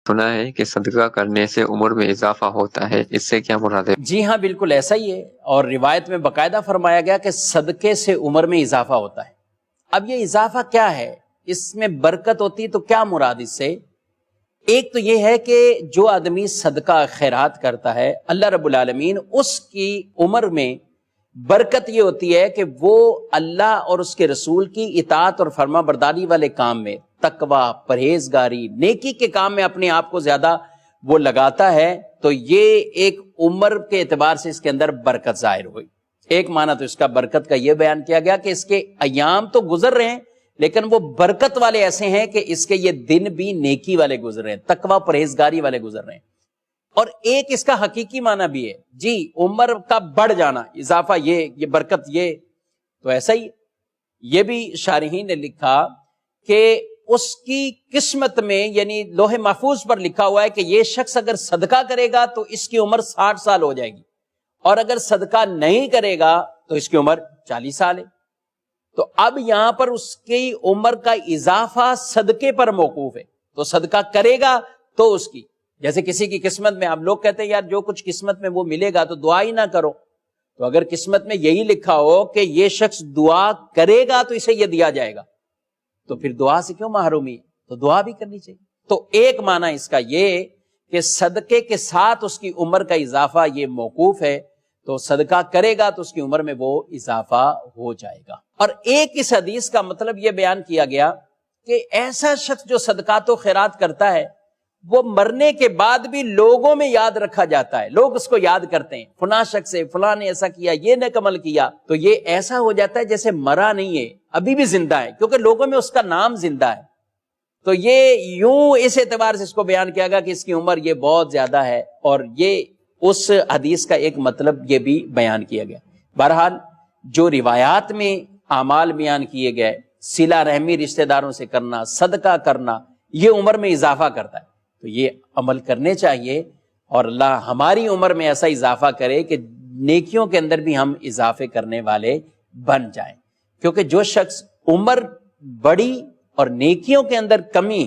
سنا ہے کہ صدقہ کرنے سے عمر میں اضافہ ہوتا ہے، اس سے کیا مراد ہے؟ جی ہاں، بالکل ایسا ہی ہے، اور روایت میں باقاعدہ فرمایا گیا کہ صدقے سے عمر میں اضافہ ہوتا ہے۔ اب یہ اضافہ کیا ہے، اس میں برکت ہوتی تو کیا مراد اس سے؟ ایک تو یہ ہے کہ جو آدمی صدقہ خیرات کرتا ہے، اللہ رب العالمین اس کی عمر میں برکت یہ ہوتی ہے کہ وہ اللہ اور اس کے رسول کی اطاعت اور فرما برداری والے کام میں، تقوی، پرہیزگاری، نیکی کے کام میں اپنے آپ کو زیادہ وہ لگاتا ہے، تو یہ ایک عمر کے اعتبار سے اس کے اندر برکت ظاہر ہوئی۔ ایک معنی تو اس کا برکت کا یہ بیان کیا گیا کہ اس کے ایام تو گزر رہے ہیں لیکن وہ برکت والے ایسے ہیں کہ اس کے یہ دن بھی نیکی والے گزر رہے ہیں، تقوی پرہیزگاری والے گزر رہے ہیں۔ اور ایک اس کا حقیقی معنی بھی ہے، جی عمر کا بڑھ جانا، اضافہ، یہ برکت، یہ تو ایسا ہی۔ یہ بھی شارحین نے لکھا کہ اس کی قسمت میں، یعنی لوح محفوظ پر لکھا ہوا ہے کہ یہ شخص اگر صدقہ کرے گا تو اس کی عمر 60 سال ہو جائے گی، اور اگر صدقہ نہیں کرے گا تو اس کی عمر 40 سال ہے۔ تو اب یہاں پر اس کی عمر کا اضافہ صدقے پر موقوف ہے، تو صدقہ کرے گا تو اس کی، جیسے کسی کی قسمت میں، اب لوگ کہتے ہیں یار جو کچھ قسمت میں وہ ملے گا تو دعا ہی نہ کرو، تو اگر قسمت میں یہی لکھا ہو کہ یہ شخص دعا کرے گا تو اسے یہ دیا جائے گا، تو پھر دعا سے کیوں محرومی ہے؟ تو دعا بھی کرنی چاہیے۔ تو ایک معنی اس کا یہ کہ صدقے کے ساتھ اس کی عمر کا اضافہ یہ موقوف ہے، تو صدقہ کرے گا تو اس کی عمر میں وہ اضافہ ہو جائے گا۔ اور ایک اس حدیث کا مطلب یہ بیان کیا گیا کہ ایسا شخص جو صدقات و خیرات کرتا ہے وہ مرنے کے بعد بھی لوگوں میں یاد رکھا جاتا ہے، لوگ اس کو یاد کرتے ہیں، فلاں شخص سے فلاں نے ایسا کیا، یہ نیک عمل کیا، تو یہ ایسا ہو جاتا ہے جیسے مرا نہیں ہے، ابھی بھی زندہ ہے، کیونکہ لوگوں میں اس کا نام زندہ ہے۔ تو یہ یوں اس اعتبار سے اس کو بیان کیا گیا کہ اس کی عمر یہ بہت زیادہ ہے، اور یہ اس حدیث کا ایک مطلب یہ بھی بیان کیا گیا۔ بہرحال جو روایات میں اعمال بیان کیے گئے، صلہ رحمی رشتہ داروں سے کرنا، صدقہ کرنا، یہ عمر میں اضافہ کرتا ہے، تو یہ عمل کرنے چاہیے، اور اللہ ہماری عمر میں ایسا اضافہ کرے کہ نیکیوں کے اندر بھی ہم اضافے کرنے والے بن جائیں، کیونکہ جو شخص عمر بڑی اور نیکیوں کے اندر کمی،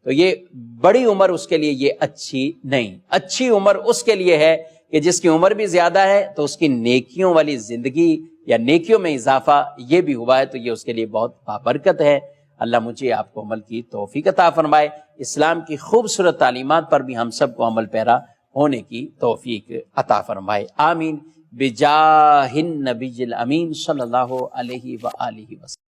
تو یہ بڑی عمر اس کے لیے یہ اچھی نہیں۔ اچھی عمر اس کے لیے ہے کہ جس کی عمر بھی زیادہ ہے تو اس کی نیکیوں والی زندگی یا نیکیوں میں اضافہ یہ بھی ہوا ہے، تو یہ اس کے لیے بہت بابرکت ہے۔ اللہ مجھے آپ کو عمل کی توفیق عطا فرمائے، اسلام کی خوبصورت تعلیمات پر بھی ہم سب کو عمل پیرا ہونے کی توفیق عطا فرمائے، آمین، بجاہ النبی الامین صلی اللہ علیہ وآلہ وسلم۔